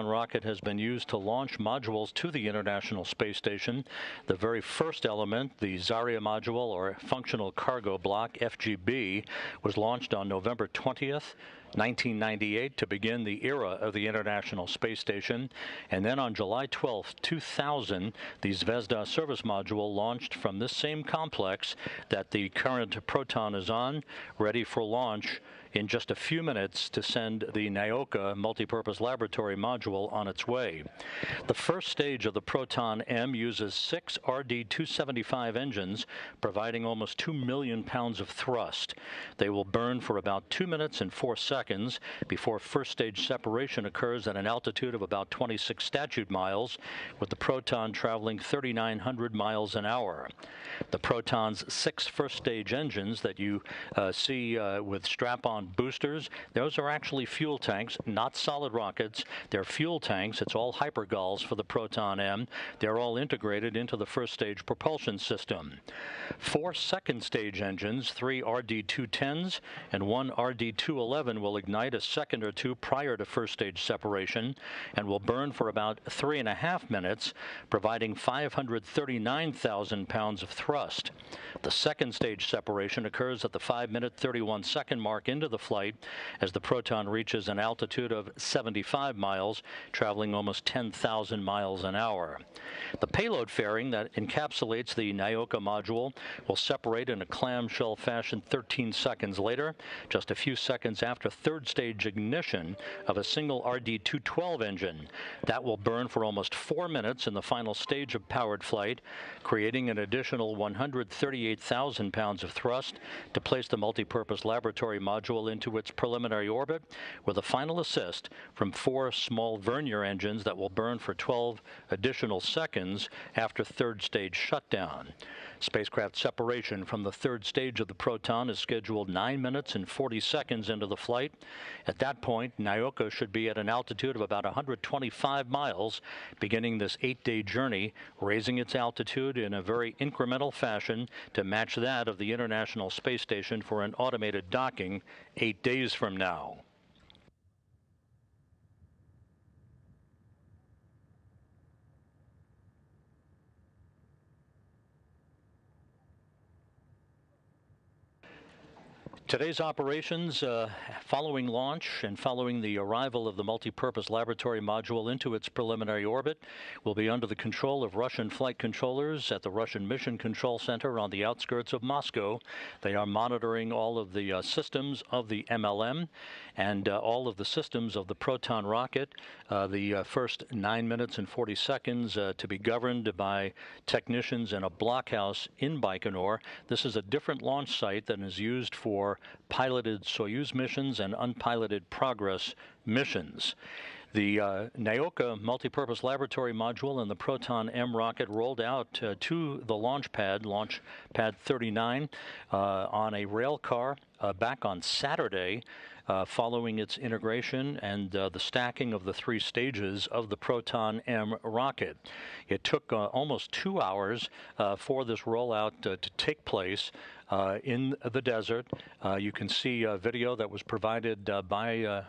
rocket has been used to launch modules to the International Space Station. The very first element, the Zarya module, or Functional Cargo Block, FGB, was launched on November 20th, 1998, to begin the era of the International Space Station. And then on July 12, 2000, the Zvezda service module launched from this same complex that the current Proton is on, ready for launch in just a few minutes to send the Nauka multipurpose laboratory module on its way. The first stage of the Proton-M uses 6 RD-275 engines, providing almost 2 million pounds of thrust. They will burn for about 2 minutes and 4 seconds before first stage separation occurs at an altitude of about 26 statute miles, with the Proton traveling 3,900 miles an hour. The Proton's 6 first stage engines that you see with strap-on boosters, those are actually fuel tanks, not solid rockets. They're fuel tanks. It's all hypergulls for the Proton-M. They're all integrated into the first stage propulsion system. 4 second stage engines, 3 RD-210s and 1 RD-211, will ignite a second or two prior to first stage separation and will burn for about 3.5 minutes, providing 539,000 pounds of thrust. The second stage separation occurs at the 5-minute 31-second mark into the flight as the Proton reaches an altitude of 75 miles, traveling almost 10,000 miles an hour. The payload fairing that encapsulates the Nauka module will separate in a clamshell fashion 13 seconds later, just a few seconds after third stage ignition of a single RD-212 engine. That will burn for almost 4 minutes in the final stage of powered flight, creating an additional 138,000 pounds of thrust to place the multipurpose laboratory module into its preliminary orbit, with a final assist from 4 small Vernier engines that will burn for 12 additional seconds after third stage shutdown. Spacecraft separation from the third stage of the Proton is scheduled 9 minutes and 40 seconds into the flight. At that point, Nauka should be at an altitude of about 125 miles, beginning this 8-day journey, raising its altitude in a very incremental fashion to match that of the International Space Station for an automated docking 8 days from now. Today's operations, following launch and following the arrival of the multipurpose laboratory module into its preliminary orbit, will be under the control of Russian flight controllers at the Russian Mission Control Center on the outskirts of Moscow. They are monitoring all of the systems of the MLM and all of the systems of the Proton rocket. The first 9 minutes and 40 seconds to be governed by technicians in a blockhouse in Baikonur. This is a different launch site than is used for piloted Soyuz missions and unpiloted Progress missions. The Nauka multipurpose laboratory module and the Proton-M rocket rolled out to the launch pad 39, on a rail car back on Saturday, following its integration and the stacking of the 3 stages of the Proton-M rocket. It took almost 2 hours for this rollout to take place in the desert. You can see a video that was provided by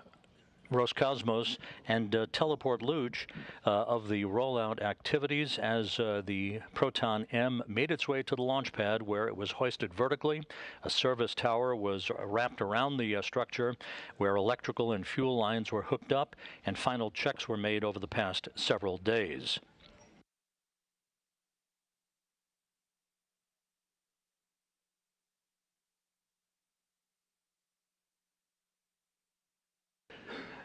Roscosmos and Teleport Luch of the rollout activities as the Proton-M made its way to the launch pad, where it was hoisted vertically. A service tower was wrapped around the structure, where electrical and fuel lines were hooked up, and final checks were made over the past several days.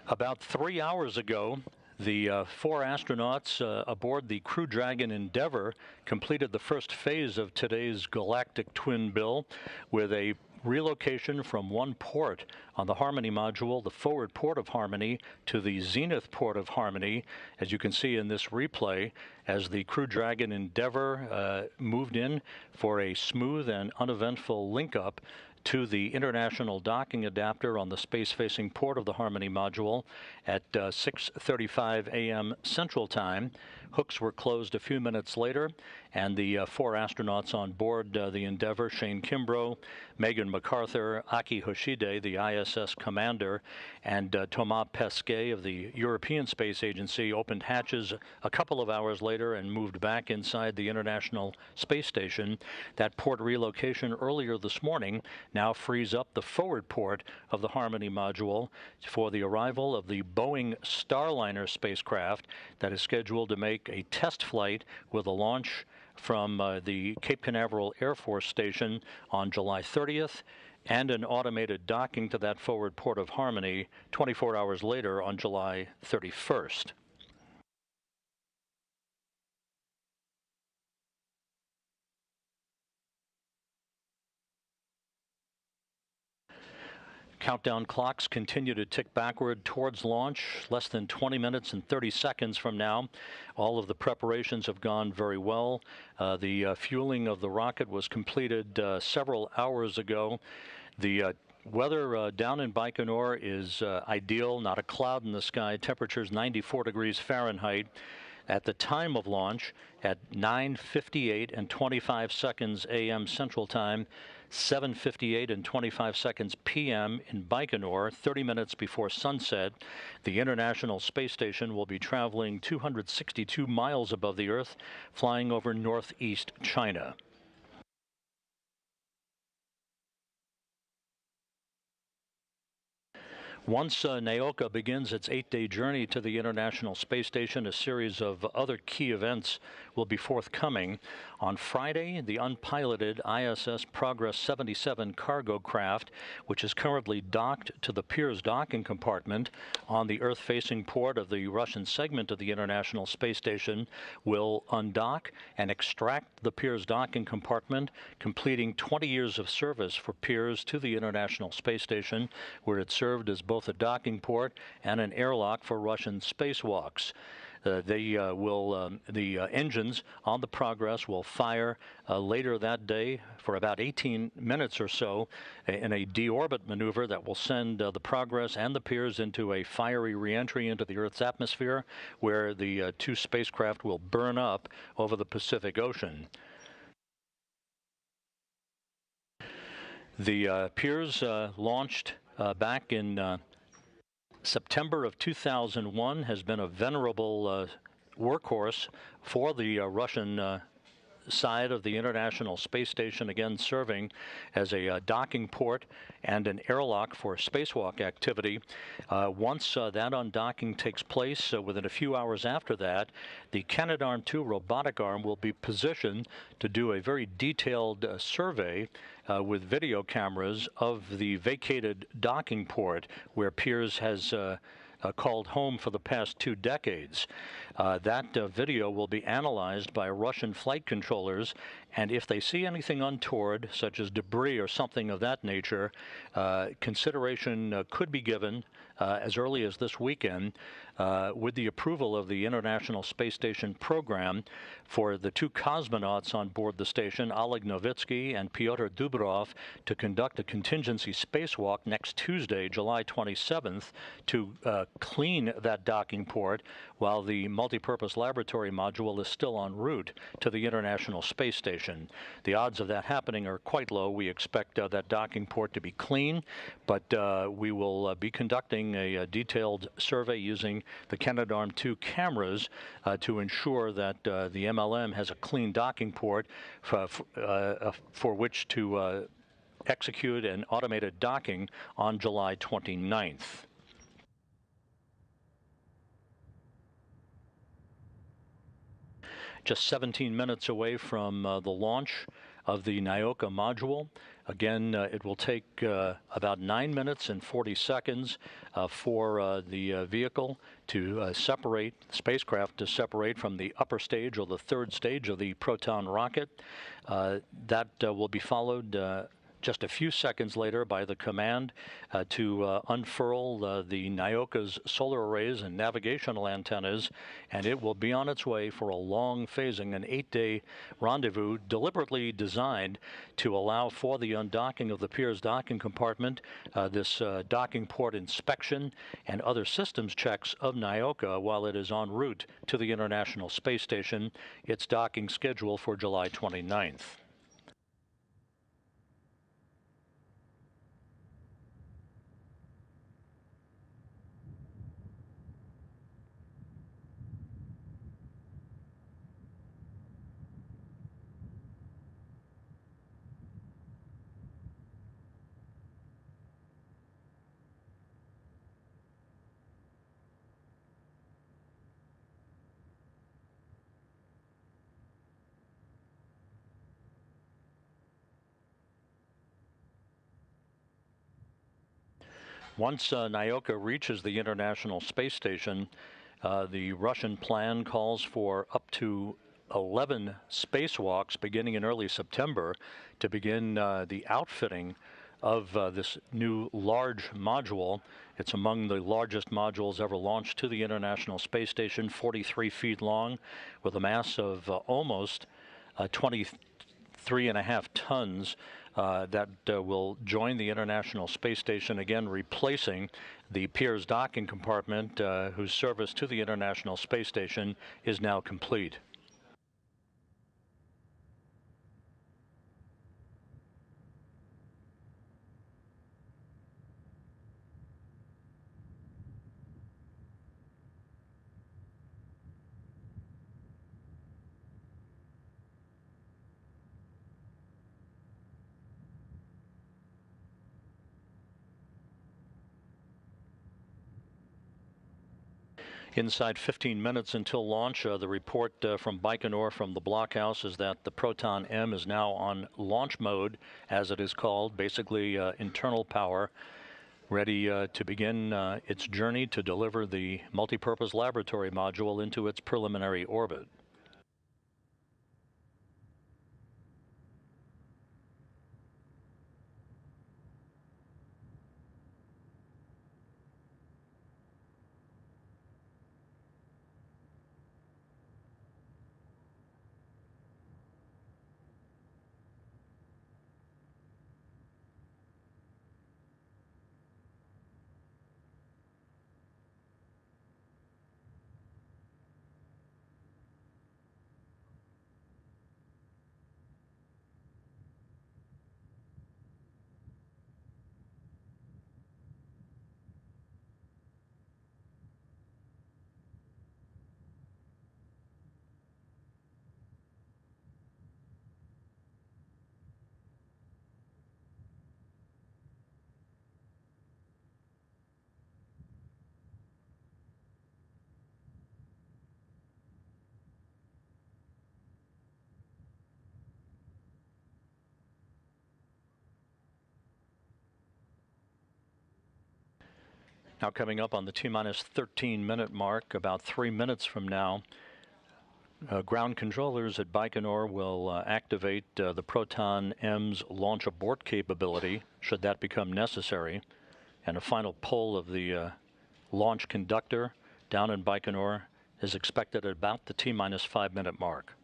About 3 hours ago, the 4 astronauts aboard the Crew Dragon Endeavour completed the first phase of today's galactic twin bill, with a relocation from one port on the Harmony module, the forward port of Harmony, to the zenith port of Harmony, as you can see in this replay, as the Crew Dragon Endeavour moved in for a smooth and uneventful link-up to the international docking adapter on the space-facing port of the Harmony module, at 6:35 a.m. Central Time. Hooks were closed a few minutes later, and the 4 astronauts on board the Endeavour, Shane Kimbrough, Megan MacArthur, Aki Hoshide, the ISS commander, and Thomas Pesquet of the European Space Agency, opened hatches a couple of hours later and moved back inside the International Space Station. That port relocation earlier this morning now frees up the forward port of the Harmony module for the arrival of the Boeing Starliner spacecraft that is scheduled to make a test flight with a launch from the Cape Canaveral Air Force Station on July 30th and an automated docking to that forward port of Harmony 24 hours later on July 31st. Countdown clocks continue to tick backward towards launch. Less than 20 minutes and 30 seconds from now. All of the preparations have gone very well. The fueling of the rocket was completed several hours ago. The weather down in Baikonur is ideal, not a cloud in the sky. Temperatures 94 degrees Fahrenheit. At the time of launch, at 9:58 and 25 seconds a.m. Central Time, 7:58 and 25 seconds p.m. in Baikonur, 30 minutes before sunset, the International Space Station will be traveling 262 miles above the Earth, flying over northeast China. Once Nauka begins its 8-day journey to the International Space Station, a series of other key events will be forthcoming. On Friday, the unpiloted ISS Progress 77 cargo craft, which is currently docked to the Pirs docking compartment on the Earth-facing port of the Russian segment of the International Space Station, will undock and extract the Pirs docking compartment, completing 20 years of service for Pirs to the International Space Station, where it served as both a docking port and an airlock for Russian spacewalks. The engines on the Progress will fire later that day for about 18 minutes or so in a deorbit maneuver that will send the Progress and the Pirs into a fiery reentry into the Earth's atmosphere, where the 2 spacecraft will burn up over the Pacific Ocean. The Pirs launched back in September of 2001, has been a venerable workhorse for the Russian side of the International Space Station, again serving as a docking port and an airlock for spacewalk activity. Once that undocking takes place, within a few hours after that, the Canadarm2 robotic arm will be positioned to do a very detailed survey with video cameras of the vacated docking port where Pirs has called home for the past 2 decades. That video will be analyzed by Russian flight controllers, and if they see anything untoward, such as debris or something of that nature, consideration could be given as early as this weekend, with the approval of the International Space Station program, for the 2 cosmonauts on board the station, Oleg Novitsky and Pyotr Dubrov, to conduct a contingency spacewalk next Tuesday, July 27th, to clean that docking port while the multipurpose laboratory module is still en route to the International Space Station. The odds of that happening are quite low. We expect that docking port to be clean, but we will be conducting a detailed survey using the Canadarm2 cameras to ensure that the MLM has a clean docking port for which to execute an automated docking on July 29th. Just 17 minutes away from the launch of the Nauka module. Again, it will take about 9 minutes and 40 seconds for the vehicle to separate, the spacecraft to separate from the upper stage or the 3rd stage of the Proton rocket. That will be followed just a few seconds later by the command to unfurl the Nauka's solar arrays and navigational antennas, and it will be on its way for a long phasing, an 8-day rendezvous deliberately designed to allow for the undocking of the Pirs docking compartment, this docking port inspection, and other systems checks of Nauka while it is en route to the International Space Station. Its docking schedule for July 29th. Once Nauka reaches the International Space Station, the Russian plan calls for up to 11 spacewalks beginning in early September to begin the outfitting of this new large module. It's among the largest modules ever launched to the International Space Station, 43 feet long, with a mass of almost 23.5 tons. That will join the International Space Station, again replacing the Pirs docking compartment, whose service to the International Space Station is now complete. Inside 15 minutes until launch, the report from Baikonur from the blockhouse is that the Proton-M is now on launch mode, as it is called, basically internal power, ready to begin its journey to deliver the multipurpose laboratory module into its preliminary orbit. Now coming up on the T-minus 13-minute mark, about 3 minutes from now, ground controllers at Baikonur will activate the Proton-M's launch abort capability, should that become necessary, and a final pull of the launch conductor down in Baikonur is expected at about the T-minus 5-minute mark.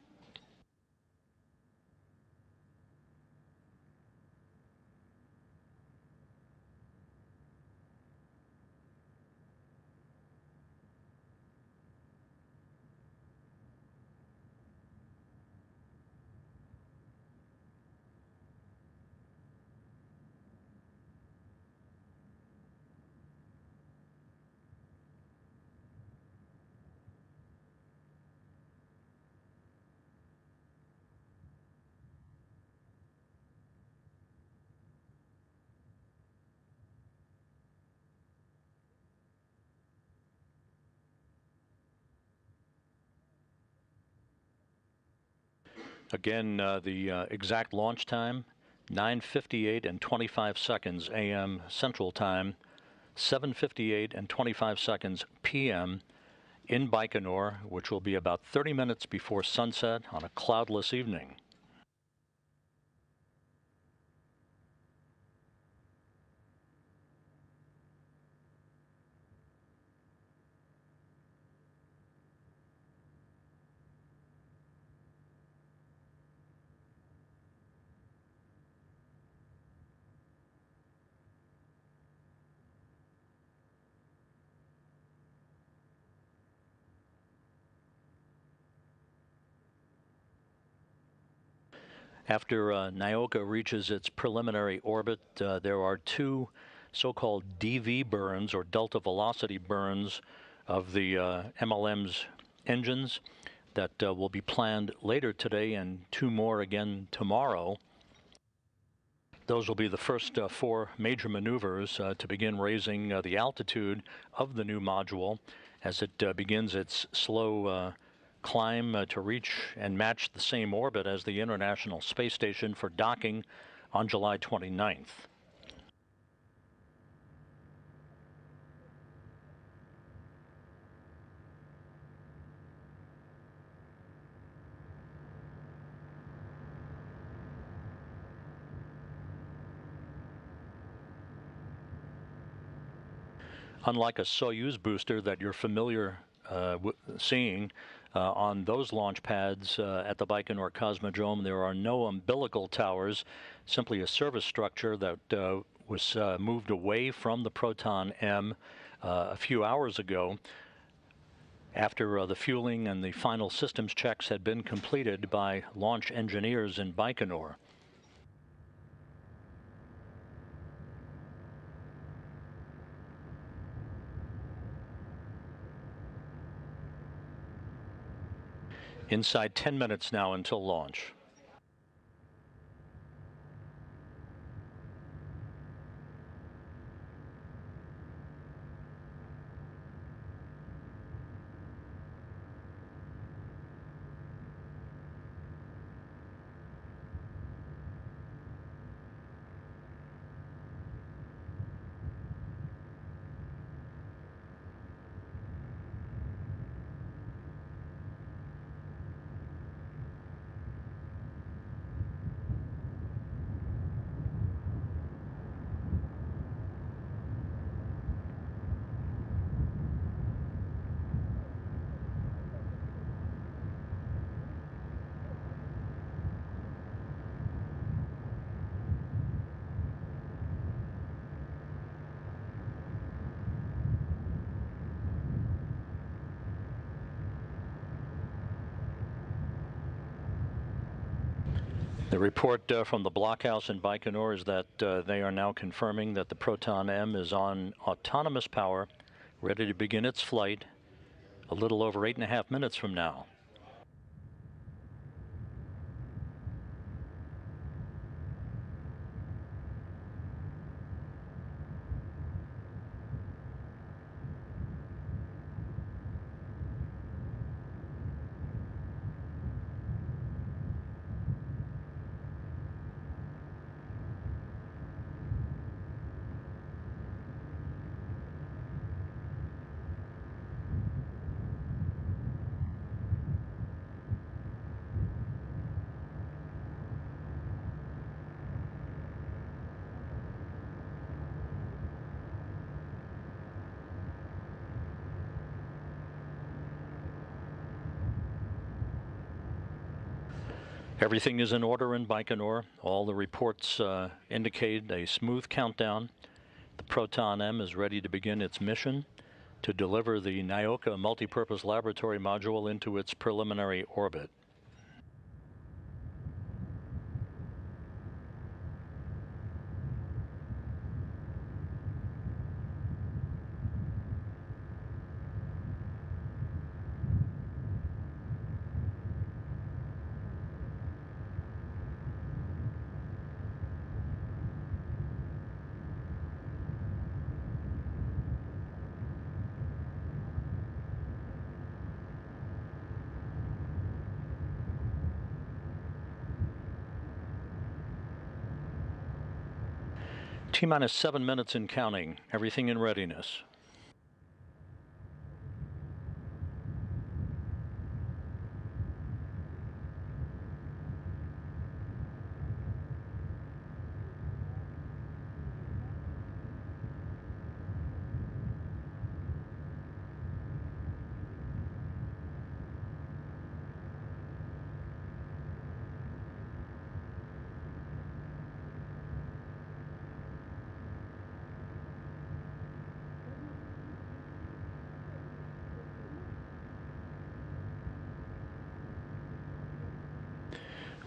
Again, the exact launch time, 9:58 and 25 seconds a.m. Central Time, 7:58 and 25 seconds p.m. in Baikonur, which will be about 30 minutes before sunset on a cloudless evening. After Nauka reaches its preliminary orbit, there are two so-called DV burns, or delta velocity burns, of the MLM's engines that will be planned later today, and two more again tomorrow. Those will be the first four major maneuvers to begin raising the altitude of the new module as it begins its slow climb to reach and match the same orbit as the International Space Station for docking on July 29th. Unlike a Soyuz booster that you're familiar seeing on those launch pads at the Baikonur Cosmodrome, there are no umbilical towers, simply a service structure that was moved away from the Proton-M a few hours ago after the fueling and the final systems checks had been completed by launch engineers in Baikonur. Inside 10 minutes now until launch. The report from the blockhouse in Baikonur is that they are now confirming that the Proton-M is on autonomous power, ready to begin its flight a little over 8.5 minutes from now. Everything is in order in Baikonur. All the reports indicate a smooth countdown. The Proton-M is ready to begin its mission to deliver the Nauka multipurpose laboratory module into its preliminary orbit. T-minus 7 minutes and counting. Everything in readiness.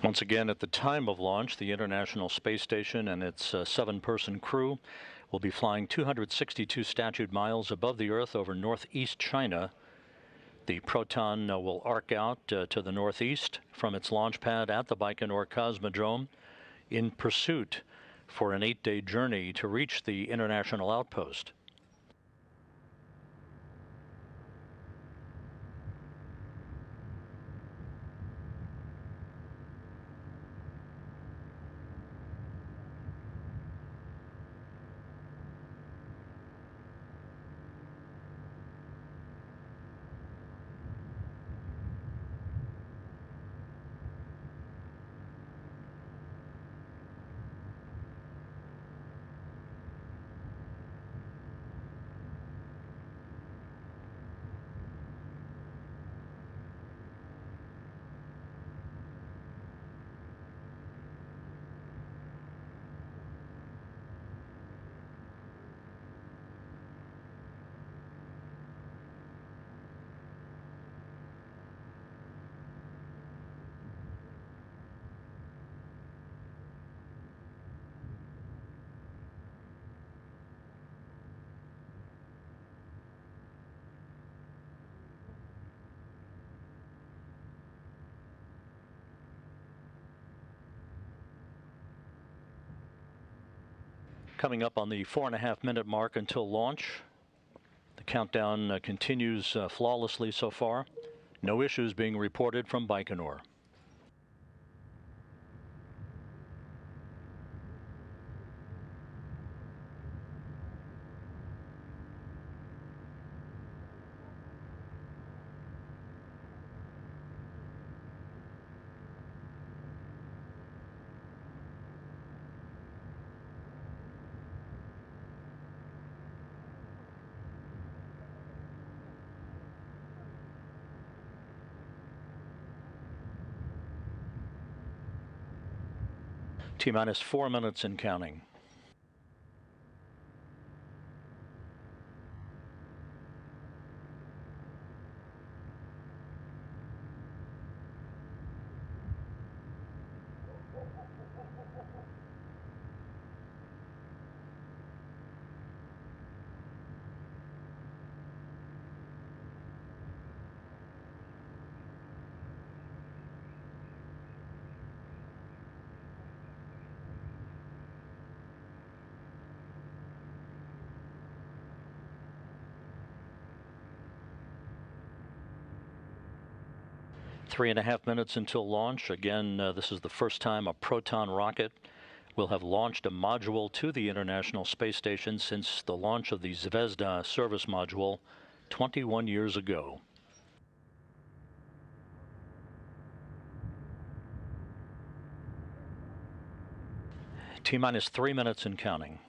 Once again, at the time of launch, the International Space Station and its 7-person crew will be flying 262 statute miles above the Earth over northeast China. The Proton will arc out to the northeast from its launch pad at the Baikonur Cosmodrome in pursuit for an 8-day journey to reach the international outpost. Coming up on the 4.5-minute mark until launch. The countdown continues flawlessly so far. No issues being reported from Baikonur. T-minus 4 minutes and counting. Three and a half minutes until launch. Again, this is the first time a Proton rocket will have launched a module to the International Space Station since the launch of the Zvezda service module 21 years ago. T-minus 3 minutes and counting.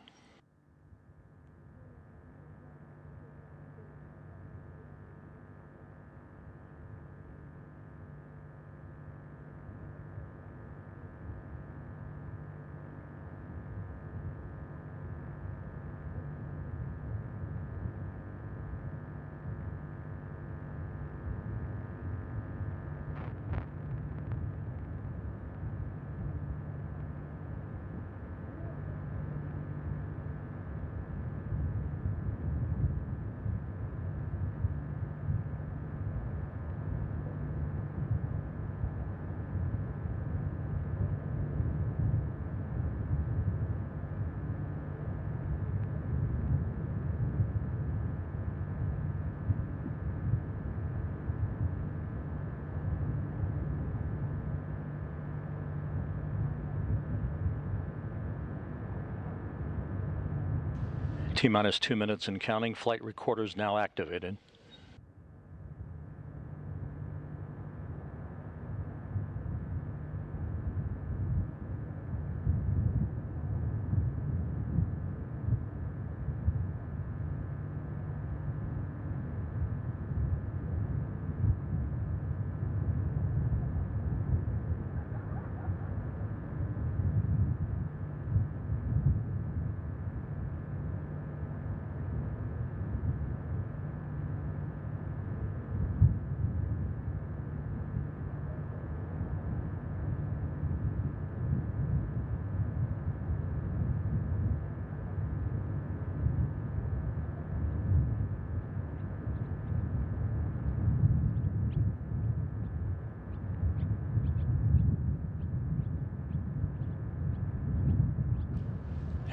T-minus 2 minutes and counting. Flight recorders now activated.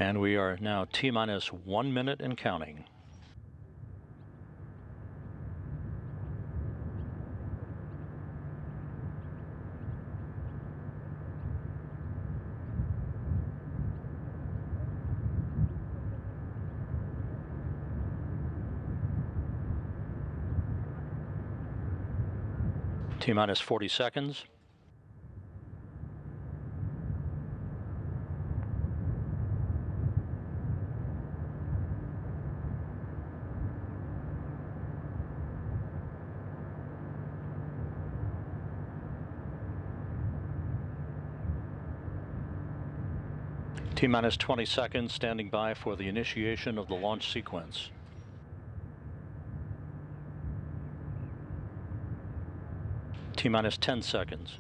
And we are now T-minus 1 minute and counting. T-minus 40 seconds. T-minus 20 seconds, standing by for the initiation of the launch sequence. T-minus 10 seconds.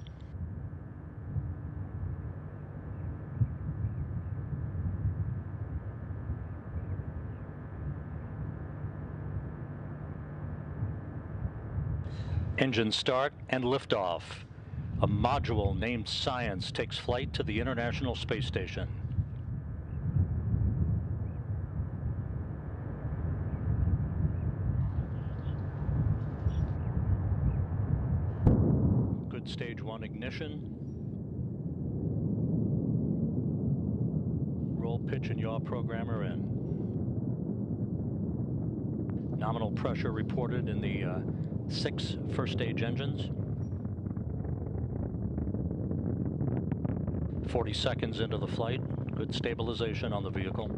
Engine start and liftoff. A module named Science takes flight to the International Space Station. Good stage 1 ignition. Roll, pitch, and yaw programmer in. Nominal pressure reported in the 6 first stage engines. 40 seconds into the flight. Good stabilization on the vehicle.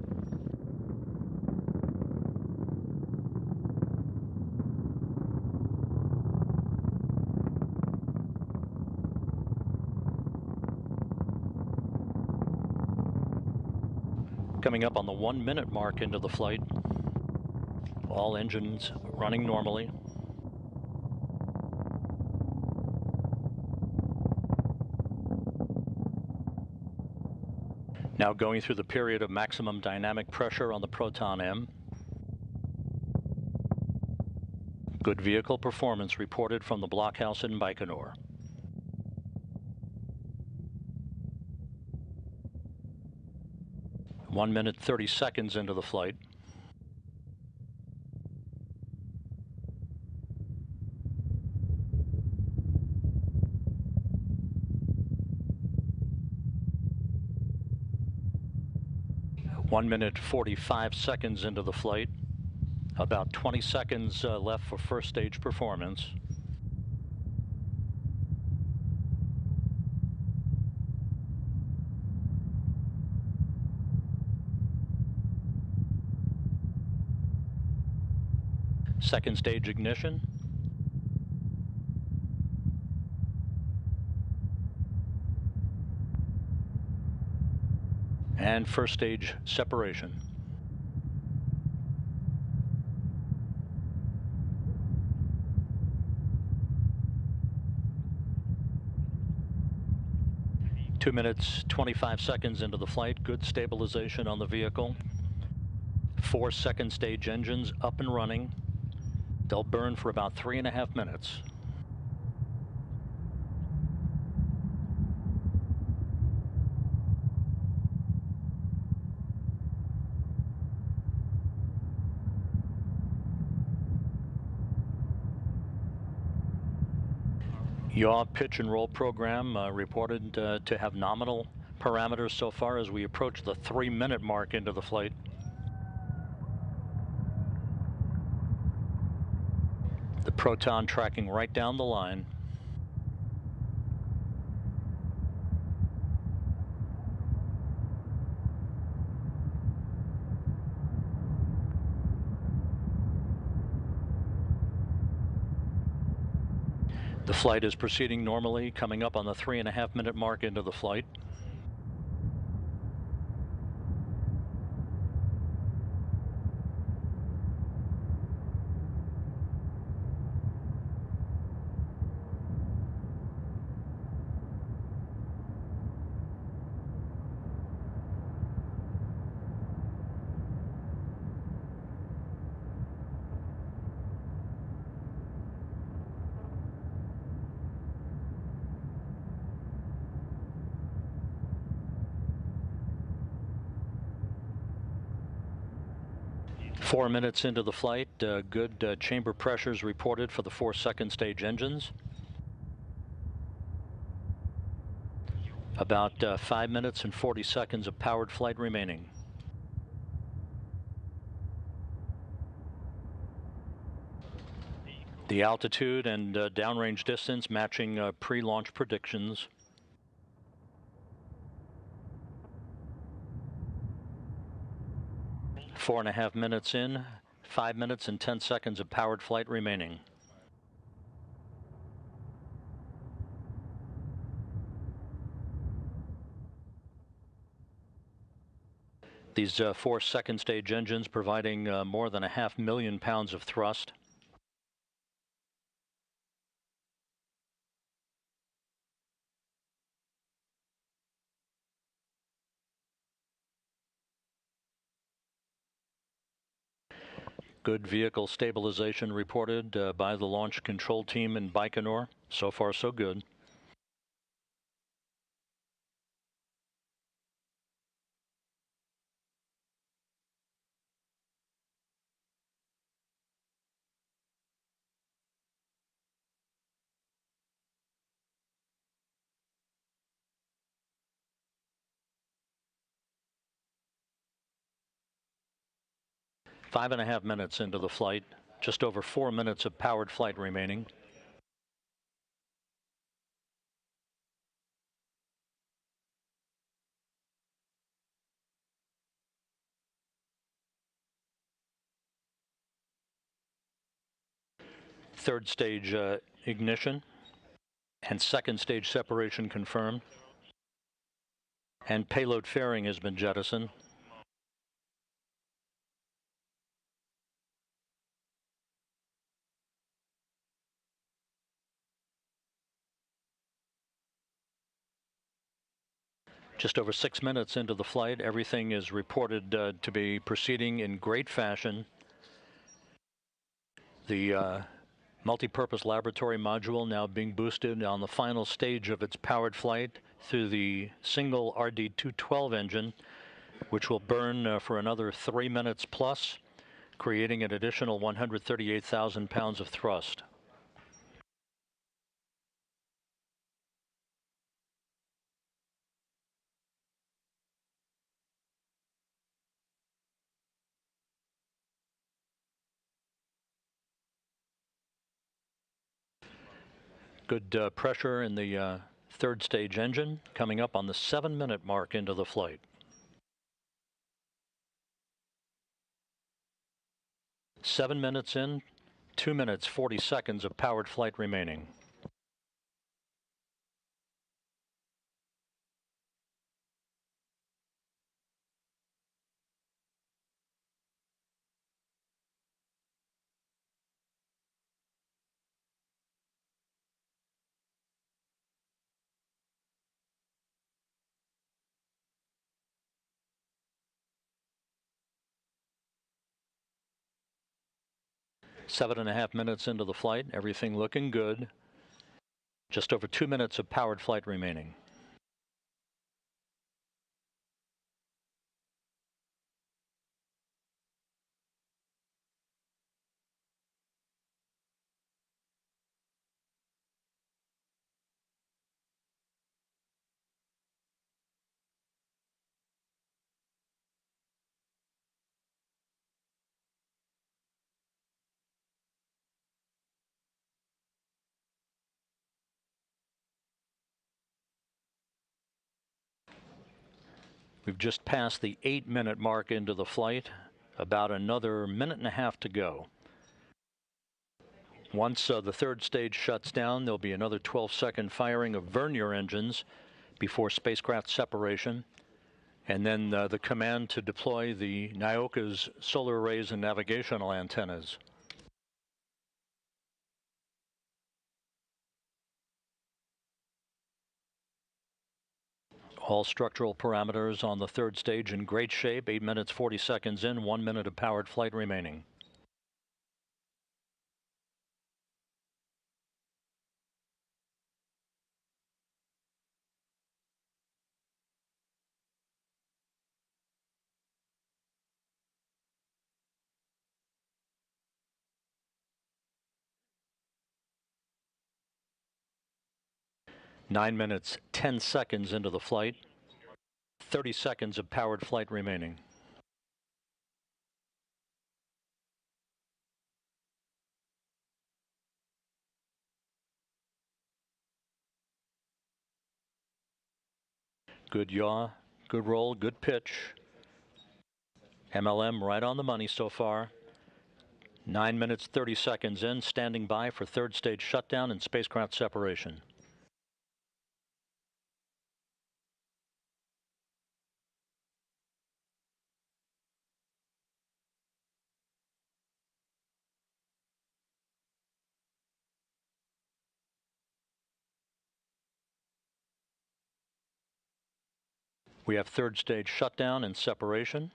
Coming up on the 1 minute mark into the flight. All engines running normally. Now going through the period of maximum dynamic pressure on the Proton-M. Good vehicle performance reported from the blockhouse in Baikonur. One minute, 30 seconds into the flight. One minute, 45 seconds into the flight. About 20 seconds left for first stage performance. Second stage ignition. And first stage separation. Two minutes, 25 seconds into the flight. Good stabilization on the vehicle. 4 second stage engines up and running. They'll burn for about 3.5 minutes. Yaw, pitch, and roll program reported to have nominal parameters so far as we approach the 3 minute mark into the flight. The Proton tracking right down the line. The flight is proceeding normally, coming up on the 3.5 minute mark into the flight. 4 minutes into the flight, good chamber pressures reported for the 4 second stage engines. About 5 minutes and 40 seconds of powered flight remaining. The altitude and downrange distance matching pre-launch predictions. Four and a half minutes in, 5 minutes and 10 seconds of powered flight remaining. These 4 second stage engines providing more than 500,000 pounds of thrust. Good vehicle stabilization reported by the launch control team in Baikonur. So far, so good. Five and a half minutes into the flight, just over 4 minutes of powered flight remaining. Third stage ignition and second stage separation confirmed. And payload fairing has been jettisoned. Just over 6 minutes into the flight, everything is reported to be proceeding in great fashion. The multi-purpose laboratory module now being boosted on the final stage of its powered flight through the single RD-212 engine, which will burn for another 3 minutes plus, creating an additional 138,000 pounds of thrust. Good pressure in the third stage engine, coming up on the 7-minute mark into the flight. Seven minutes in, 2 minutes, 40 seconds of powered flight remaining. Seven and a half minutes into the flight, everything looking good. Just over 2 minutes of powered flight remaining. We've just passed the 8-minute mark into the flight, about another minute and a half to go. Once the third stage shuts down, there'll be another 12-second firing of vernier engines before spacecraft separation, and then the command to deploy the Nauka's solar arrays and navigational antennas. All structural parameters on the third stage in great shape. 8 minutes, 40 seconds in, 1 minute of powered flight remaining. 9 minutes, 10 seconds into the flight. 30 seconds of powered flight remaining. Good yaw, good roll, good pitch. MLM right on the money so far. 9 minutes, 30 seconds in, standing by for third stage shutdown and spacecraft separation. We have third stage shutdown and separation.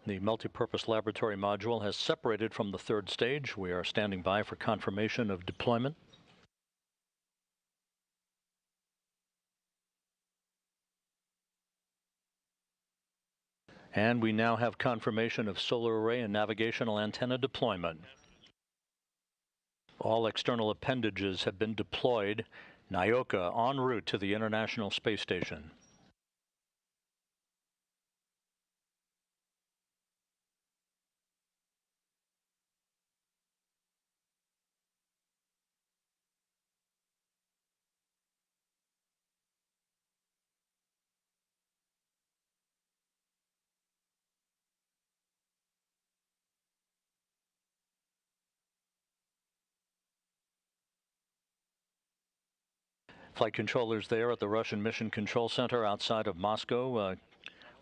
The multipurpose laboratory module has separated from the third stage. We are standing by for confirmation of deployment. And we now have confirmation of solar array and navigational antenna deployment. All external appendages have been deployed. Nauka en route to the International Space Station. Flight controllers there at the Russian Mission Control Center outside of Moscow,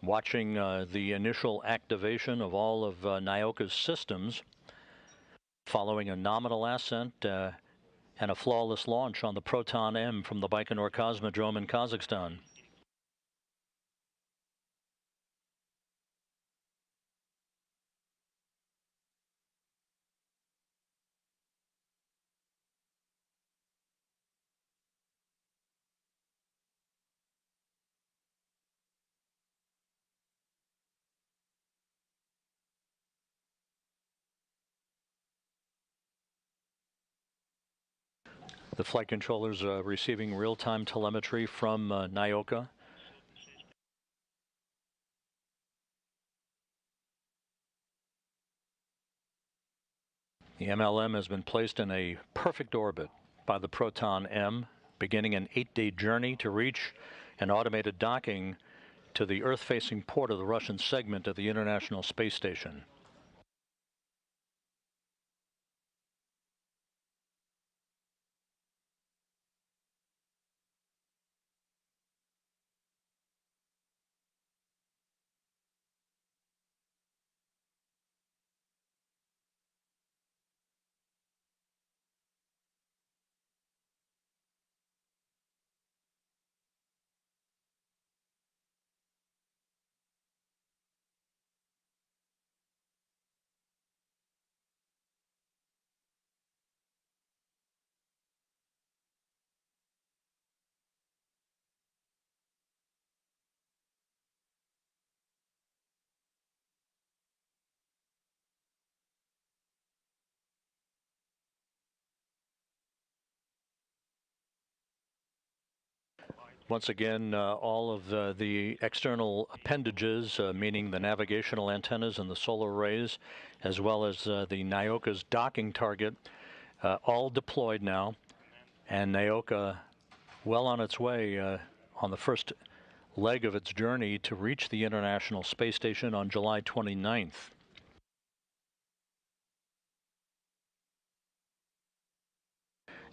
watching the initial activation of all of Nauka's systems, following a nominal ascent and a flawless launch on the Proton-M from the Baikonur Cosmodrome in Kazakhstan. The flight controllers are receiving real-time telemetry from Nauka. The MLM has been placed in a perfect orbit by the Proton-M, beginning an 8-day journey to reach an automated docking to the Earth-facing port of the Russian segment of the International Space Station. Once again, all of the external appendages, meaning the navigational antennas and the solar arrays, as well as the Nauka's docking target, all deployed now, and Nauka well on its way on the first leg of its journey to reach the International Space Station on July 29th.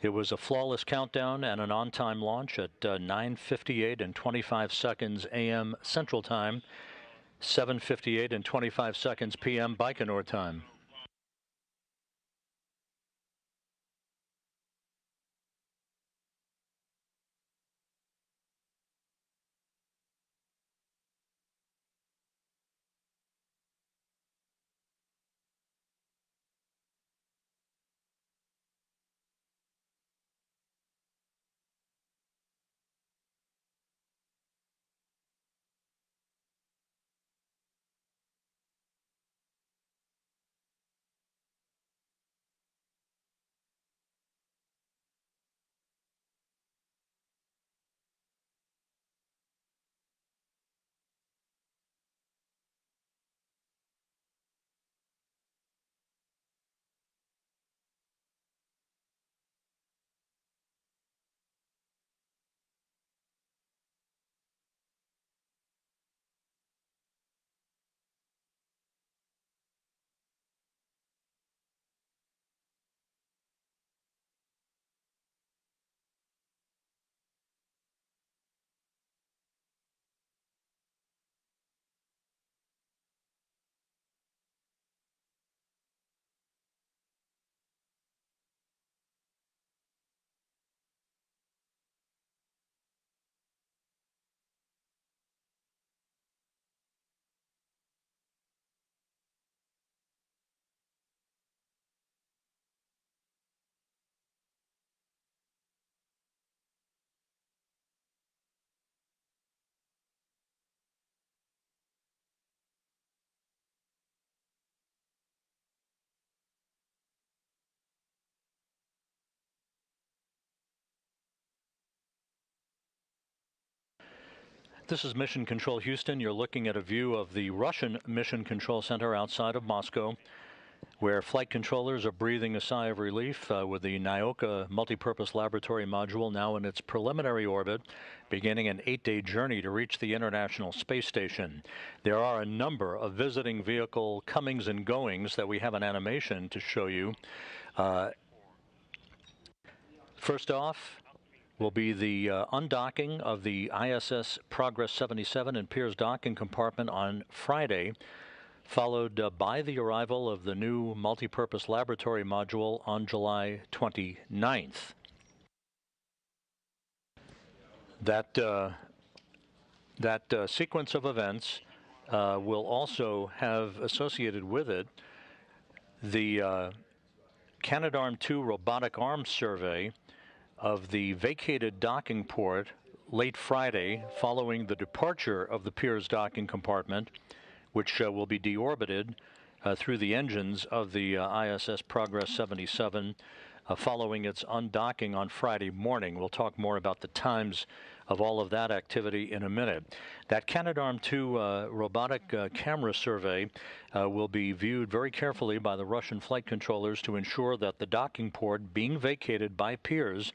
It was a flawless countdown and an on-time launch at 9:58 and 25 seconds a.m. Central Time, 7:58 and 25 seconds p.m. Baikonur time. This is Mission Control Houston. You're looking at a view of the Russian Mission Control Center outside of Moscow, where flight controllers are breathing a sigh of relief with the Nauka multipurpose laboratory module now in its preliminary orbit, beginning an 8-day journey to reach the International Space Station. There are a number of visiting vehicle comings and goings that we have an animation to show you. First off will be the undocking of the ISS Progress 77 and Pirs docking compartment on Friday, followed by the arrival of the new multipurpose laboratory module on July 29th. That sequence of events will also have associated with it the Canadarm2 robotic arm survey of the vacated docking port late Friday following the departure of the Pirs docking compartment, which will be deorbited through the engines of the ISS Progress 77 following its undocking on Friday morning. We'll talk more about the times of all of that activity in a minute. That Canadarm2 robotic camera survey will be viewed very carefully by the Russian flight controllers to ensure that the docking port being vacated by Pirs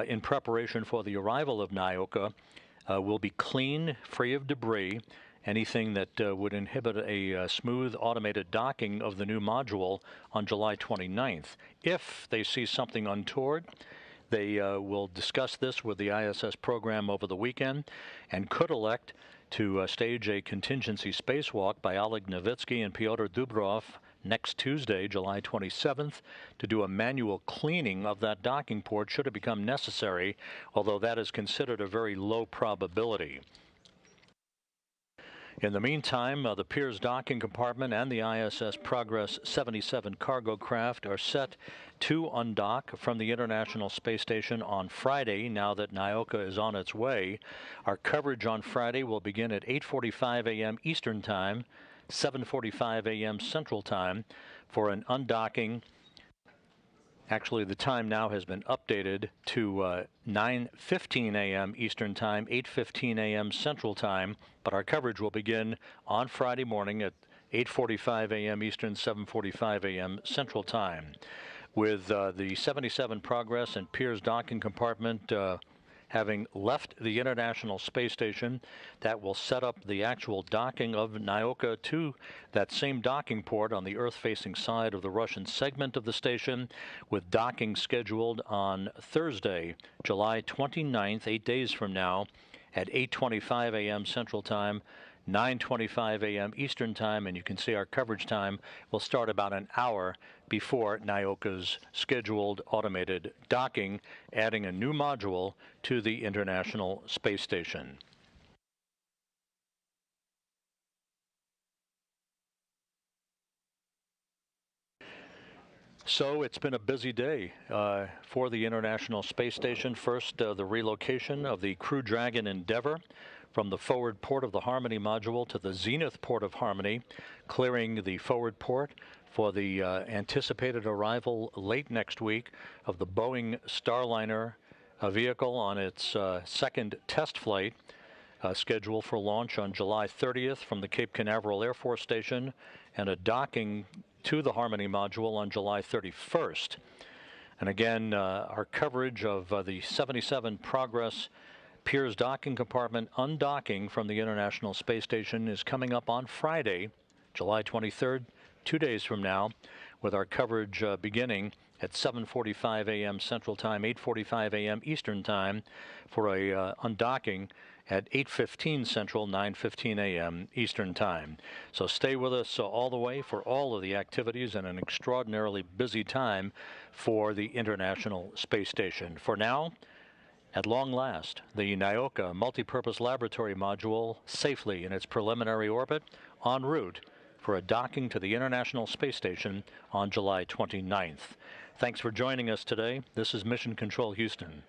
in preparation for the arrival of Nauka will be clean, free of debris, anything that would inhibit a smooth automated docking of the new module on July 29th. If they see something untoward, they will discuss this with the ISS program over the weekend and could elect to stage a contingency spacewalk by Oleg Novitsky and Pyotr Dubrov next Tuesday, July 27th, to do a manual cleaning of that docking port should it become necessary, although that is considered a very low probability. In the meantime, the Pirs docking compartment and the ISS Progress 77 cargo craft are set to undock from the International Space Station on Friday, now that Nauka is on its way. Our coverage on Friday will begin at 8:45 a.m. Eastern Time, 7:45 a.m. Central Time, for an undocking. Actually, the time now has been updated to 9:15 a.m. Eastern Time, 8:15 a.m. Central Time, but our coverage will begin on Friday morning at 8:45 a.m. Eastern, 7:45 a.m. Central Time. With the 77 Progress and Pirs docking compartment having left the International Space Station. That will set up the actual docking of Nauka to that same docking port on the Earth-facing side of the Russian segment of the station, with docking scheduled on Thursday, July 29th, 8 days from now, at 8:25 a.m. Central Time, 9:25 a.m. Eastern Time, and you can see our coverage time will start about an hour before Nauka's scheduled automated docking, adding a new module to the International Space Station. So it's been a busy day for the International Space Station. First, the relocation of the Crew Dragon Endeavour from the forward port of the Harmony module to the zenith port of Harmony, clearing the forward port for the anticipated arrival late next week of the Boeing Starliner vehicle on its second test flight, scheduled for launch on July 30th from the Cape Canaveral Air Force Station, and a docking to the Harmony module on July 31st. And again, our coverage of the 77 Progress Piers docking compartment undocking from the International Space Station is coming up on Friday, July 23rd, 2 days from now, with our coverage beginning at 7:45 a.m. Central Time, 8:45 a.m. Eastern Time, for a undocking at 8:15 Central, 9:15 a.m. Eastern Time. So stay with us all the way for all of the activities, and an extraordinarily busy time for the International Space Station. For now, at long last, the Nauka multipurpose laboratory module safely in its preliminary orbit, en route for a docking to the International Space Station on July 29th. Thanks for joining us today. This is Mission Control Houston.